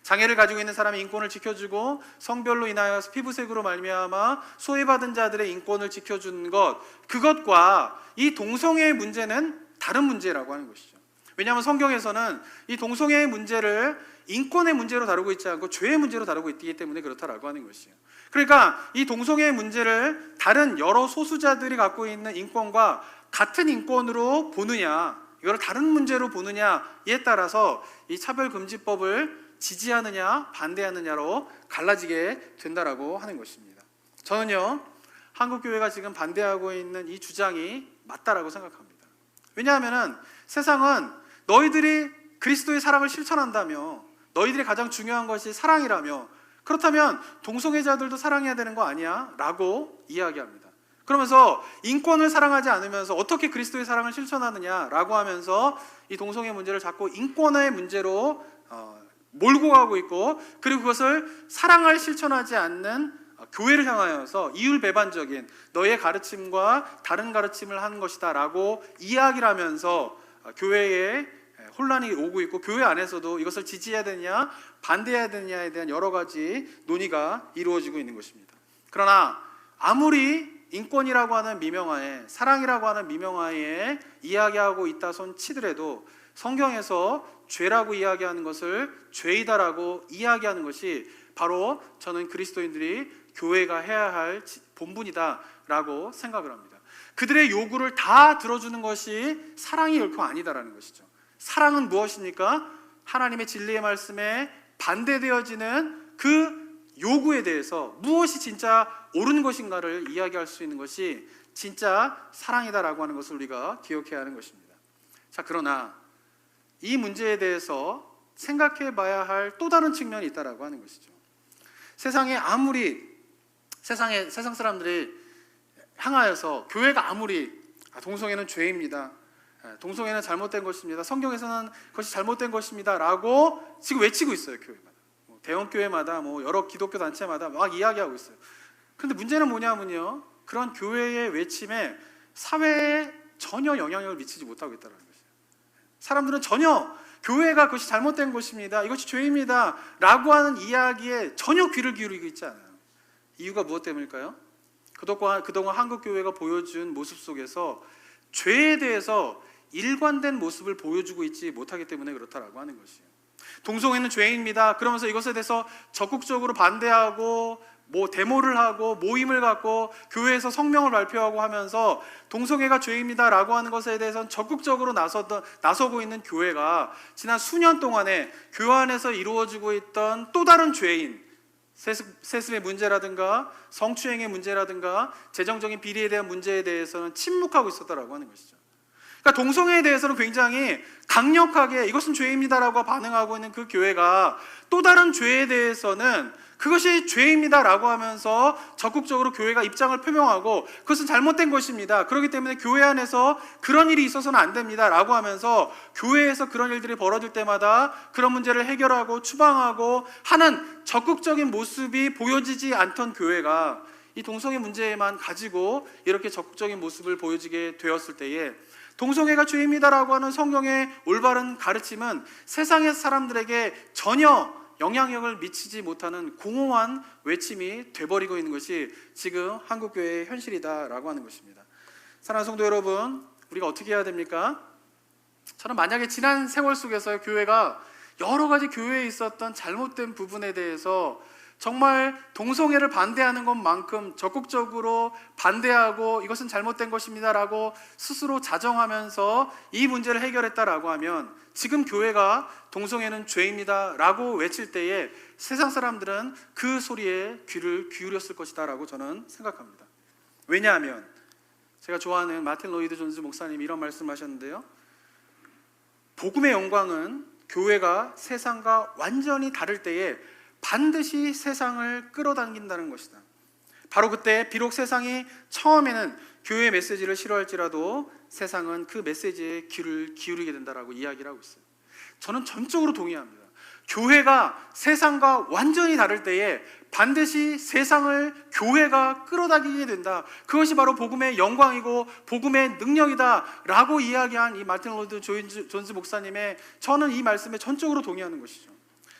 장애를 가지고 있는 사람의 인권을 지켜주고 성별로 인하여 피부색으로 말미암아 소외받은 자들의 인권을 지켜주는 것, 그것과 이 동성애의 문제는 다른 문제라고 하는 것이죠. 왜냐하면 성경에서는 이 동성애의 문제를 인권의 문제로 다루고 있지 않고 죄의 문제로 다루고 있기 때문에 그렇다라고 하는 것이에요. 그러니까 이 동성애의 문제를 다른 여러 소수자들이 갖고 있는 인권과 같은 인권으로 보느냐, 이걸 다른 문제로 보느냐에 따라서 이 차별금지법을 지지하느냐 반대하느냐로 갈라지게 된다라고 하는 것입니다. 저는요, 한국교회가 지금 반대하고 있는 이 주장이 맞다라고 생각합니다. 왜냐하면 세상은 너희들이 그리스도의 사랑을 실천한다며, 너희들이 가장 중요한 것이 사랑이라며, 그렇다면 동성애자들도 사랑해야 되는 거 아니야? 라고 이야기합니다. 그러면서 인권을 사랑하지 않으면서 어떻게 그리스도의 사랑을 실천하느냐라고 하면서 이 동성애 문제를 자꾸 인권의 문제로 몰고 가고 있고, 그리고 그것을 사랑을 실천하지 않는 교회를 향하여서 이율배반적인 너의 가르침과 다른 가르침을 하는 것이다 라고 이야기를 하면서 교회에 혼란이 오고 있고, 교회 안에서도 이것을 지지해야 되냐 반대해야 되냐에 대한 여러 가지 논의가 이루어지고 있는 것입니다. 그러나 아무리 인권이라고 하는 미명하에, 사랑이라고 하는 미명하에 이야기하고 있다 손 치더라도 성경에서 죄라고 이야기하는 것을 죄이다라고 이야기하는 것이 바로 저는 그리스도인들이 교회가 해야 할 본분이다라고 생각을 합니다. 그들의 요구를 다 들어주는 것이 사랑이 결코 아니다라는 것이죠. 사랑은 무엇입니까? 하나님의 진리의 말씀에 반대되어지는 그 요구에 대해서 무엇이 진짜 옳은 것인가를 이야기할 수 있는 것이 진짜 사랑이다라고 하는 것을 우리가 기억해야 하는 것입니다. 자, 그러나 이 문제에 대해서 생각해 봐야 할 또 다른 측면이 있다라고 하는 것이죠. 세상에 아무리 세상 사람들이 향하여서 교회가 아무리 동성애는 죄입니다, 동성애는 잘못된 것입니다, 성경에서는 그것이 잘못된 것입니다 라고 지금 외치고 있어요. 교회마다, 대형 교회마다, 여러 기독교 단체마다 막 이야기하고 있어요. 그런데 문제는 뭐냐면요, 그런 교회의 외침에 사회에 전혀 영향력을 미치지 못하고 있다는 것이에요. 사람들은 전혀 교회가 그것이 잘못된 것입니다, 이것이 죄입니다 라고 하는 이야기에 전혀 귀를 기울이고 있지 않아요. 이유가 무엇 때문일까요? 그동안 한국 교회가 보여준 모습 속에서 죄에 대해서 일관된 모습을 보여주고 있지 못하기 때문에 그렇다라고 하는 것이에요. 동성애는 죄입니다 그러면서 이것에 대해서 적극적으로 반대하고 데모를 하고 모임을 갖고 교회에서 성명을 발표하고 하면서 동성애가 죄입니다 라고 하는 것에 대해서는 적극적으로 나서고 있는 교회가 지난 수년 동안에 교회 안에서 이루어지고 있던 또 다른 죄인, 세습의 문제라든가 성추행의 문제라든가 재정적인 비리에 대한 문제에 대해서는 침묵하고 있었다라고 하는 것이죠. 그러니까 동성애에 대해서는 굉장히 강력하게 이것은 죄입니다라고 반응하고 있는 그 교회가 또 다른 죄에 대해서는 그것이 죄입니다라고 하면서 적극적으로 교회가 입장을 표명하고 그것은 잘못된 것입니다, 그렇기 때문에 교회 안에서 그런 일이 있어서는 안 됩니다라고 하면서 교회에서 그런 일들이 벌어질 때마다 그런 문제를 해결하고 추방하고 하는 적극적인 모습이 보여지지 않던 교회가 이 동성애 문제만 가지고 이렇게 적극적인 모습을 보여지게 되었을 때에 동성애가 죄입니다라고 하는 성경의 올바른 가르침은 세상의 사람들에게 전혀 영향력을 미치지 못하는 공허한 외침이 돼버리고 있는 것이 지금 한국교회의 현실이다라고 하는 것입니다. 사랑하는 성도 여러분, 우리가 어떻게 해야 됩니까? 저는 만약에 지난 세월 속에서 교회가 여러 가지 교회에 있었던 잘못된 부분에 대해서 정말 동성애를 반대하는 것만큼 적극적으로 반대하고 이것은 잘못된 것입니다라고 스스로 자정하면서 이 문제를 해결했다라고 하면 지금 교회가 동성애는 죄입니다라고 외칠 때에 세상 사람들은 그 소리에 귀를 기울였을 것이다라고 저는 생각합니다. 왜냐하면 제가 좋아하는 마틴 로이드 존스 목사님이 이런 말씀하셨는데요, 복음의 영광은 교회가 세상과 완전히 다를 때에 반드시 세상을 끌어당긴다는 것이다. 바로 그때 비록 세상이 처음에는 교회의 메시지를 싫어할지라도 세상은 그 메시지에 귀를 기울이게 된다라고 이야기를 하고 있어요. 저는 전적으로 동의합니다. 교회가 세상과 완전히 다를 때에 반드시 세상을 교회가 끌어당기게 된다, 그것이 바로 복음의 영광이고 복음의 능력이다 라고 이야기한 이 마틴 로이드 존스 목사님의 저는 이 말씀에 전적으로 동의하는 것이죠.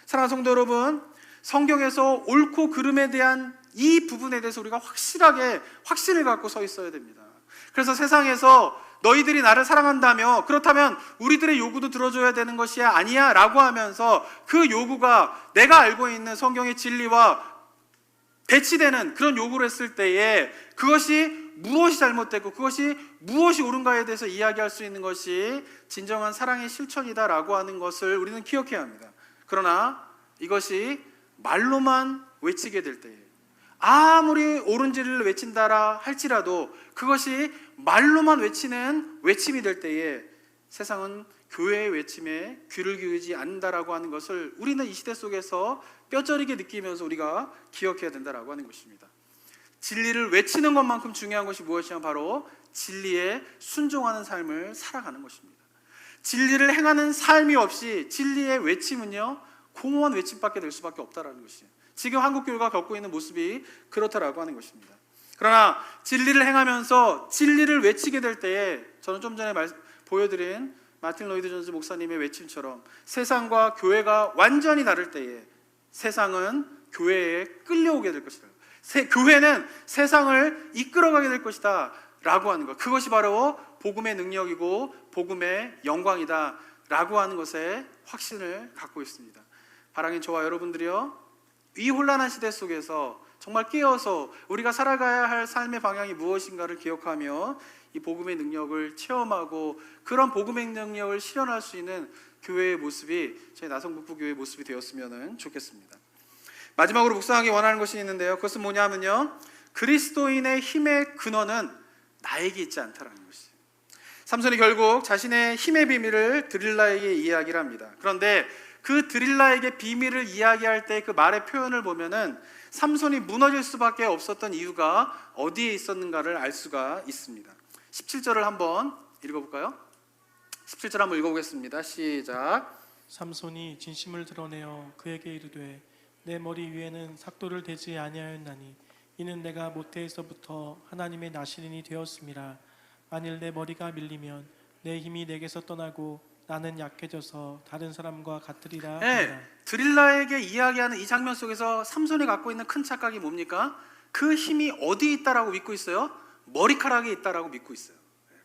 사랑하는 성도 여러분, 성경에서 옳고 그름에 대한 이 부분에 대해서 우리가 확신을 갖고 서 있어야 됩니다. 그래서 세상에서 너희들이 나를 사랑한다며 그렇다면 우리들의 요구도 들어줘야 되는 것이 아니야 라고 하면서 그 요구가 내가 알고 있는 성경의 진리와 배치되는 그런 요구를 했을 때에 그것이 무엇이 잘못됐고 그것이 무엇이 옳은가에 대해서 이야기할 수 있는 것이 진정한 사랑의 실천이다라고 하는 것을 우리는 기억해야 합니다. 그러나 이것이 말로만 외치게 될 때에 아무리 옳은 진리를 외친다라 할지라도 그것이 말로만 외치는 외침이 될 때에 세상은 교회의 외침에 귀를 기울이지 않는다라고 하는 것을 우리는 이 시대 속에서 뼈저리게 느끼면서 우리가 기억해야 된다라고 하는 것입니다. 진리를 외치는 것만큼 중요한 것이 무엇이냐, 바로 진리에 순종하는 삶을 살아가는 것입니다. 진리를 행하는 삶이 없이 진리의 외침은요 공허한 외침밖에 될 수밖에 없다라는 것이에요. 지금 한국교회가 겪고 있는 모습이 그렇다라고 하는 것입니다. 그러나 진리를 행하면서 진리를 외치게 될 때에 저는 좀 전에 보여드린 마틴 로이드 존스 목사님의 외침처럼 세상과 교회가 완전히 다를 때에 세상은 교회에 끌려오게 될 것이다, 교회는 세상을 이끌어가게 될 것이다 라고 하는 것, 그것이 바로 복음의 능력이고 복음의 영광이다. 라고 하는 것에 확신을 갖고 있습니다. 바랑인 저와 여러분들이요, 이 혼란한 시대 속에서 정말 깨어서 우리가 살아가야 할 삶의 방향이 무엇인가를 기억하며 이 복음의 능력을 체험하고 그런 복음의 능력을 실현할 수 있는 교회의 모습이 저희 나성북부교회의 모습이 되었으면 좋겠습니다. 마지막으로 묵상하기 원하는 것이 있는데요, 그것은 뭐냐면요, 그리스도인의 힘의 근원은 나에게 있지 않다라는 것이에요. 삼손이 결국 자신의 힘의 비밀을 드릴라에게 이야기를 합니다. 그런데 그 드릴라에게 비밀을 이야기할 때 그 말의 표현을 보면은 삼손이 무너질 수밖에 없었던 이유가 어디에 있었는가를 알 수가 있습니다. 17절을 한번 읽어볼까요? 17절 한번 읽어보겠습니다. 시작.
삼손이 진심을 드러내어 그에게 이르되 내 머리 위에는 삭도를 대지 아니하였나니 이는 내가 모태에서부터 하나님의 나시린이 되었음이라. 만일 내 머리가 밀리면 내 힘이 내게서 떠나고 나는 약해져서 다른 사람과 같으리라.
네, 드릴라에게 이야기하는 이 장면 속에서 삼손이 갖고 있는 큰 착각이 뭡니까? 그 힘이 어디 있다라고 믿고 있어요? 머리카락에 있다라고 믿고 있어요.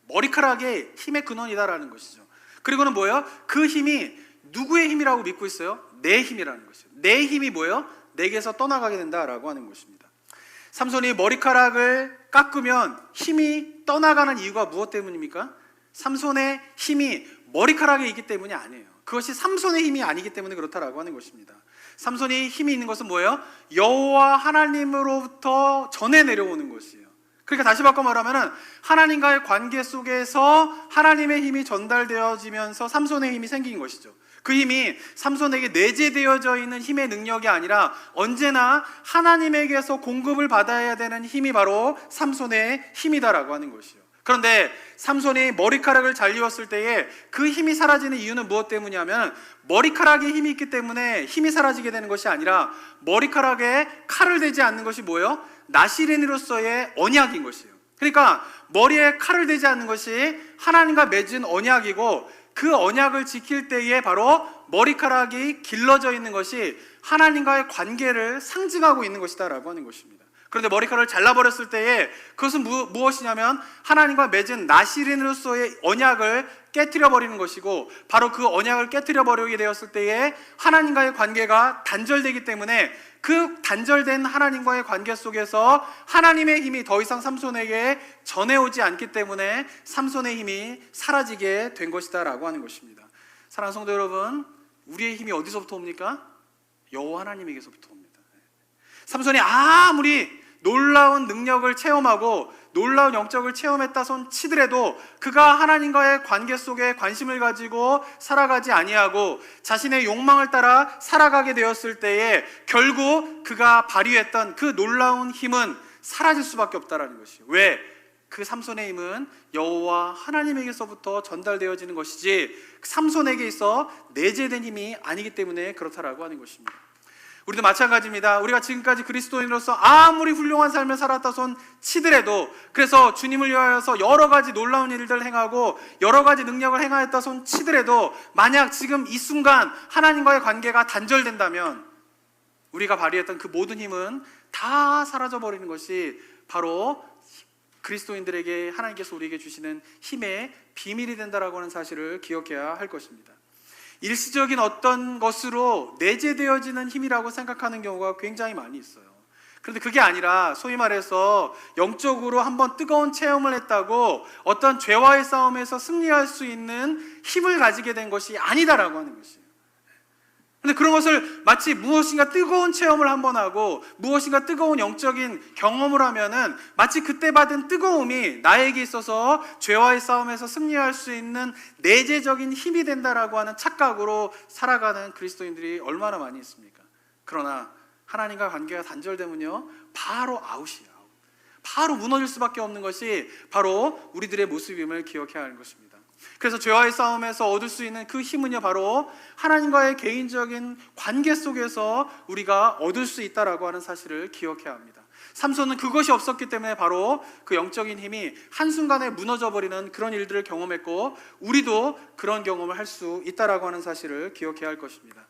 머리카락에 힘의 근원이다라는 것이죠. 그리고는 뭐예요? 그 힘이 누구의 힘이라고 믿고 있어요? 내 힘이라는 것이죠. 내 힘이 뭐예요? 내게서 떠나가게 된다라고 하는 것입니다. 삼손이 머리카락을 깎으면 힘이 떠나가는 이유가 무엇 때문입니까? 삼손의 힘이 머리카락에 있기 때문이 아니에요. 그것이 삼손의 힘이 아니기 때문에 그렇다라고 하는 것입니다. 삼손이 힘이 있는 것은 뭐예요? 여호와 하나님으로부터 전해 내려오는 것이에요. 그러니까 다시 바꿔 말하면 하나님과의 관계 속에서 하나님의 힘이 전달되어지면서 삼손의 힘이 생긴 것이죠. 그 힘이 삼손에게 내재되어져 있는 힘의 능력이 아니라 언제나 하나님에게서 공급을 받아야 되는 힘이 바로 삼손의 힘이다라고 하는 것이요. 그런데 삼손이 머리카락을 잘리웠을 때에 그 힘이 사라지는 이유는 무엇 때문이냐면 머리카락에 힘이 있기 때문에 힘이 사라지게 되는 것이 아니라 머리카락에 칼을 대지 않는 것이 뭐예요? 나시린으로서의 언약인 것이에요. 그러니까 머리에 칼을 대지 않는 것이 하나님과 맺은 언약이고 그 언약을 지킬 때에 바로 머리카락이 길러져 있는 것이 하나님과의 관계를 상징하고 있는 것이다 라고 하는 것입니다. 그런데 머리카락을 잘라버렸을 때에 그것은 무엇이냐면 하나님과 맺은 나시린으로서의 언약을 깨트려버리는 것이고 바로 그 언약을 깨트려버리게 되었을 때에 하나님과의 관계가 단절되기 때문에 그 단절된 하나님과의 관계 속에서 하나님의 힘이 더 이상 삼손에게 전해오지 않기 때문에 삼손의 힘이 사라지게 된 것이다 라고 하는 것입니다. 사랑하는 성도 여러분, 우리의 힘이 어디서부터 옵니까? 여호와 하나님에게서부터 옵니다. 삼손이 아무리 놀라운 능력을 체험하고 놀라운 영적을 체험했다 손 치더라도 그가 하나님과의 관계 속에 관심을 가지고 살아가지 아니하고 자신의 욕망을 따라 살아가게 되었을 때에 결국 그가 발휘했던 그 놀라운 힘은 사라질 수밖에 없다라는 것이에요. 왜? 그 삼손의 힘은 여호와 하나님에게서부터 전달되어지는 것이지 삼손에게 있어 내재된 힘이 아니기 때문에 그렇다라고 하는 것입니다. 우리도 마찬가지입니다. 우리가 지금까지 그리스도인으로서 아무리 훌륭한 삶을 살았다 손 치더라도 그래서 주님을 위하여서 여러 가지 놀라운 일들을 행하고 여러 가지 능력을 행하였다 손 치더라도 만약 지금 이 순간 하나님과의 관계가 단절된다면 우리가 발휘했던 그 모든 힘은 다 사라져버리는 것이 바로 그리스도인들에게 하나님께서 우리에게 주시는 힘의 비밀이 된다라고 하는 사실을 기억해야 할 것입니다. 일시적인 어떤 것으로 내재되어지는 힘이라고 생각하는 경우가 굉장히 많이 있어요. 그런데 그게 아니라 소위 말해서 영적으로 한번 뜨거운 체험을 했다고 어떤 죄와의 싸움에서 승리할 수 있는 힘을 가지게 된 것이 아니다라고 하는 것이에요. 그런데 그런 것을 마치 무엇인가 뜨거운 체험을 한번 하고 무엇인가 뜨거운 영적인 경험을 하면은 마치 그때 받은 뜨거움이 나에게 있어서 죄와의 싸움에서 승리할 수 있는 내재적인 힘이 된다라고 하는 착각으로 살아가는 그리스도인들이 얼마나 많이 있습니까? 그러나 하나님과 관계가 단절되면요 바로 아웃이에요. 바로 무너질 수밖에 없는 것이 바로 우리들의 모습임을 기억해야 하는 것입니다. 그래서 죄와의 싸움에서 얻을 수 있는 그 힘은요 바로 하나님과의 개인적인 관계 속에서 우리가 얻을 수 있다라고 하는 사실을 기억해야 합니다. 삼손은 그것이 없었기 때문에 바로 그 영적인 힘이 한순간에 무너져버리는 그런 일들을 경험했고 우리도 그런 경험을 할 수 있다라고 하는 사실을 기억해야 할 것입니다.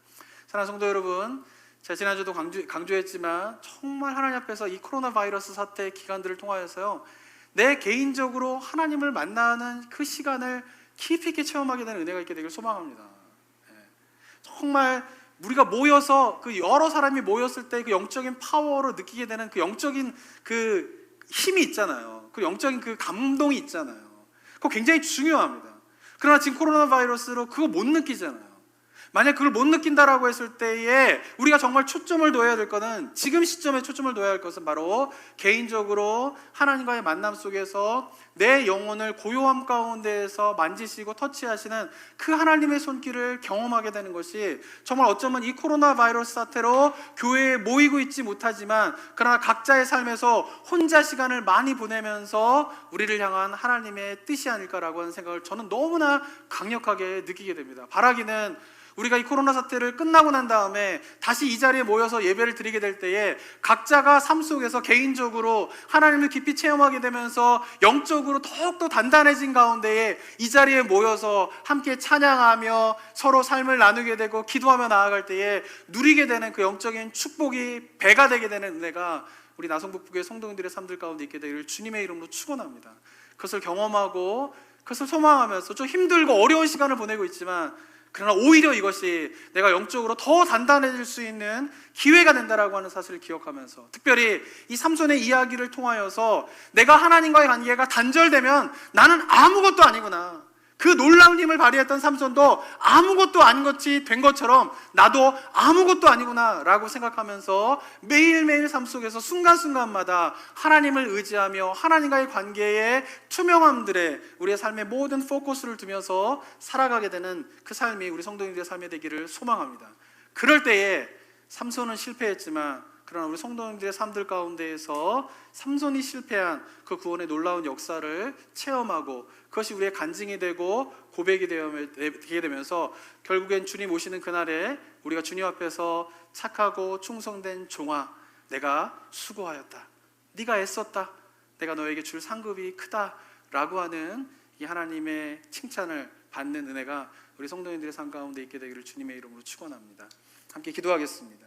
사랑하는 성도 여러분, 제가 지난주도 강조했지만 정말 하나님 앞에서 이 코로나 바이러스 사태 기간들을 통하여서요 내 개인적으로 하나님을 만나는 그 시간을 깊이 있게 체험하게 되는 은혜가 있게 되길 소망합니다. 예. 정말 우리가 모여서 그 여러 사람이 모였을 때 그 영적인 파워로 느끼게 되는 그 영적인 그 힘이 있잖아요. 그 영적인 그 감동이 있잖아요. 그거 굉장히 중요합니다. 그러나 지금 코로나 바이러스로 그거 못 느끼잖아요. 만약 그걸 못 느낀다라고 했을 때에 우리가 정말 초점을 둬야 될 것은, 지금 시점에 초점을 둬야 할 것은 바로 개인적으로 하나님과의 만남 속에서 내 영혼을 고요함 가운데에서 만지시고 터치하시는 그 하나님의 손길을 경험하게 되는 것이, 정말 어쩌면 이 코로나 바이러스 사태로 교회에 모이고 있지 못하지만 그러나 각자의 삶에서 혼자 시간을 많이 보내면서 우리를 향한 하나님의 뜻이 아닐까라고 하는 생각을 저는 너무나 강력하게 느끼게 됩니다. 바라기는 우리가 이 코로나 사태를 끝나고 난 다음에 다시 이 자리에 모여서 예배를 드리게 될 때에 각자가 삶 속에서 개인적으로 하나님을 깊이 체험하게 되면서 영적으로 더욱더 단단해진 가운데에 이 자리에 모여서 함께 찬양하며 서로 삶을 나누게 되고 기도하며 나아갈 때에 누리게 되는 그 영적인 축복이 배가 되게 되는 은혜가 우리 나성북부교회 성도님들의 삶들 가운데 있게 되기를 주님의 이름으로 축원합니다. 그것을 경험하고 그것을 소망하면서 좀 힘들고 어려운 시간을 보내고 있지만, 그러나 오히려 이것이 내가 영적으로 더 단단해질 수 있는 기회가 된다라고 하는 사실을 기억하면서, 특별히 이 삼손의 이야기를 통하여서 내가 하나님과의 관계가 단절되면 나는 아무것도 아니구나, 그 놀라운 힘을 발휘했던 삼손도 아무것도 아닌 것이 된 것처럼 나도 아무것도 아니구나 라고 생각하면서 매일매일 삶 속에서 순간순간마다 하나님을 의지하며 하나님과의 관계의 투명함들에 우리의 삶의 모든 포커스를 두면서 살아가게 되는 그 삶이 우리 성도님들의 삶이 되기를 소망합니다. 그럴 때에 삼손은 실패했지만 그러나 우리 성도님들의 삶들 가운데에서 삼손이 실패한 그 구원의 놀라운 역사를 체험하고 그것이 우리의 간증이 되고 고백이 되게 되면서 결국엔 주님 오시는 그날에 우리가 주님 앞에서 착하고 충성된 종아, 내가 수고하였다, 네가 애썼다, 내가 너에게 줄 상급이 크다 라고 하는 이 하나님의 칭찬을 받는 은혜가 우리 성도님들의 삶 가운데 있게 되기를 주님의 이름으로 축원합니다. 함께 기도하겠습니다.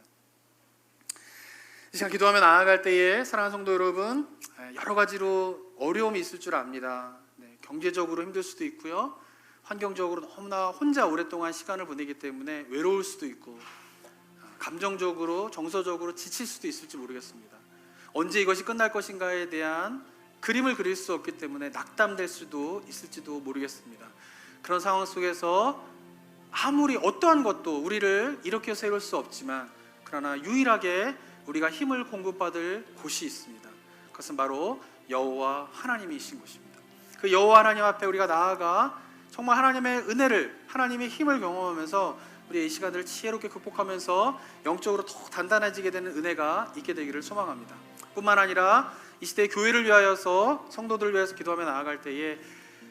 이 시간 기도하며 나아갈 때에 사랑하는 성도 여러분, 여러 가지로 어려움이 있을 줄 압니다. 경제적으로 힘들 수도 있고요, 환경적으로 너무나 혼자 오랫동안 시간을 보내기 때문에 외로울 수도 있고, 감정적으로 정서적으로 지칠 수도 있을지 모르겠습니다. 언제 이것이 끝날 것인가에 대한 그림을 그릴 수 없기 때문에 낙담될 수도 있을지도 모르겠습니다. 그런 상황 속에서 아무리 어떠한 것도 우리를 일으켜 세울 수 없지만 그러나 유일하게 우리가 힘을 공급받을 곳이 있습니다. 그것은 바로 여호와 하나님이신 곳입니다. 그 여호와 하나님 앞에 우리가 나아가 정말 하나님의 은혜를, 하나님의 힘을 경험하면서 우리 이 시간을 지혜롭게 극복하면서 영적으로 더 단단해지게 되는 은혜가 있게 되기를 소망합니다. 뿐만 아니라 이 시대의 교회를 위하여서, 성도들을 위해서 기도하며 나아갈 때에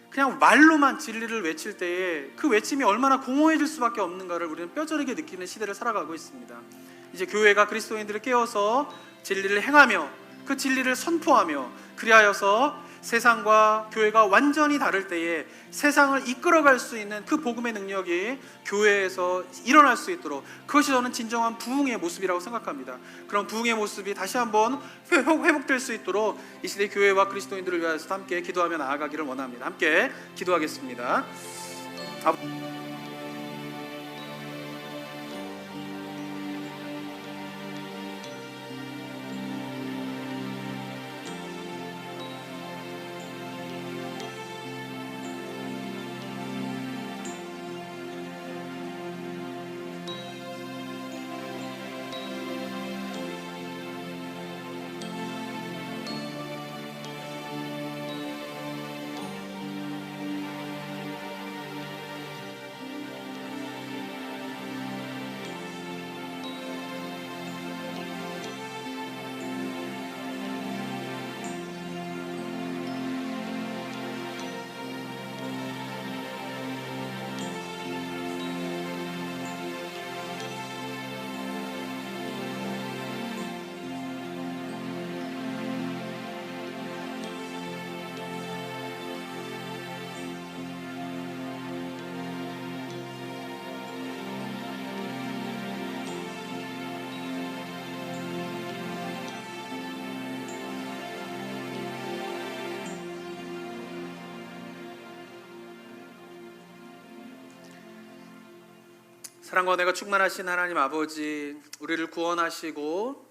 그냥 말로만 진리를 외칠 때에 그 외침이 얼마나 공허해질 수밖에 없는가를 우리는 뼈저리게 느끼는 시대를 살아가고 있습니다. 이제 교회가 그리스도인들을 깨워서 진리를 행하며 그 진리를 선포하며 그리하여서 세상과 교회가 완전히 다를 때에 세상을 이끌어갈 수 있는 그 복음의 능력이 교회에서 일어날 수 있도록, 그것이 저는 진정한 부흥의 모습이라고 생각합니다. 그런 부흥의 모습이 다시 한번 회복될 수 있도록 이 시대 교회와 그리스도인들을 위해서 함께 기도하며 나아가기를 원합니다. 함께 기도하겠습니다. 사랑과 은혜가 충만하신 하나님 아버지, 우리를 구원하시고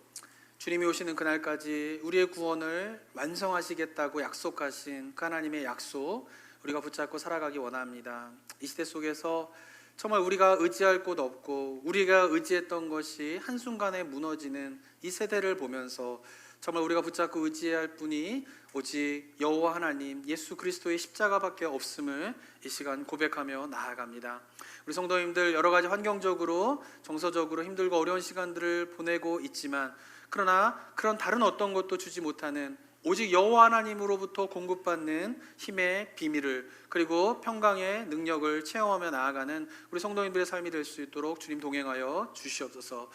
주님이 오시는 그날까지 우리의 구원을 완성하시겠다고 약속하신 그 하나님의 약속, 우리가 붙잡고 살아가기 원합니다. 이 시대 속에서 정말 우리가 의지할 곳 없고 우리가 의지했던 것이 한순간에 무너지는 이 세대를 보면서 정말 우리가 붙잡고 의지할 분이 오직 여호와 하나님 예수 그리스도의 십자가밖에 없음을 이 시간 고백하며 나아갑니다. 우리 성도님들 여러 가지 환경적으로 정서적으로 힘들고 어려운 시간들을 보내고 있지만, 그러나 그런 다른 어떤 것도 주지 못하는 오직 여호와 하나님으로부터 공급받는 힘의 비밀을, 그리고 평강의 능력을 체험하며 나아가는 우리 성도님들의 삶이 될 수 있도록 주님 동행하여 주시옵소서.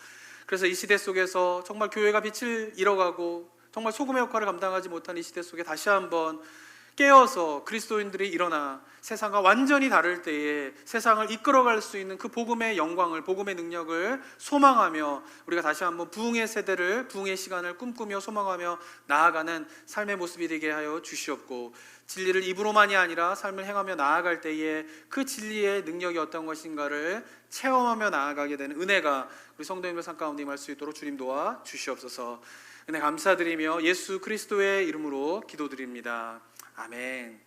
그래서 이 시대 속에서 정말 교회가 빛을 잃어가고 정말 소금의 역할을 감당하지 못한 이 시대 속에 다시 한번 깨어서 그리스도인들이 일어나 세상과 완전히 다를 때에 세상을 이끌어갈 수 있는 그 복음의 영광을, 복음의 능력을 소망하며 우리가 다시 한번 부흥의 세대를, 부흥의 시간을 꿈꾸며 소망하며 나아가는 삶의 모습이 되게 하여 주시옵고, 진리를 입으로만이 아니라 삶을 행하며 나아갈 때에 그 진리의 능력이 어떤 것인가를 체험하며 나아가게 되는 은혜가 우리 성도님들 삶 가운데 임할 수 있도록 주님 도와 주시옵소서. 은혜 감사드리며 예수 그리스도의 이름으로 기도드립니다. 아멘.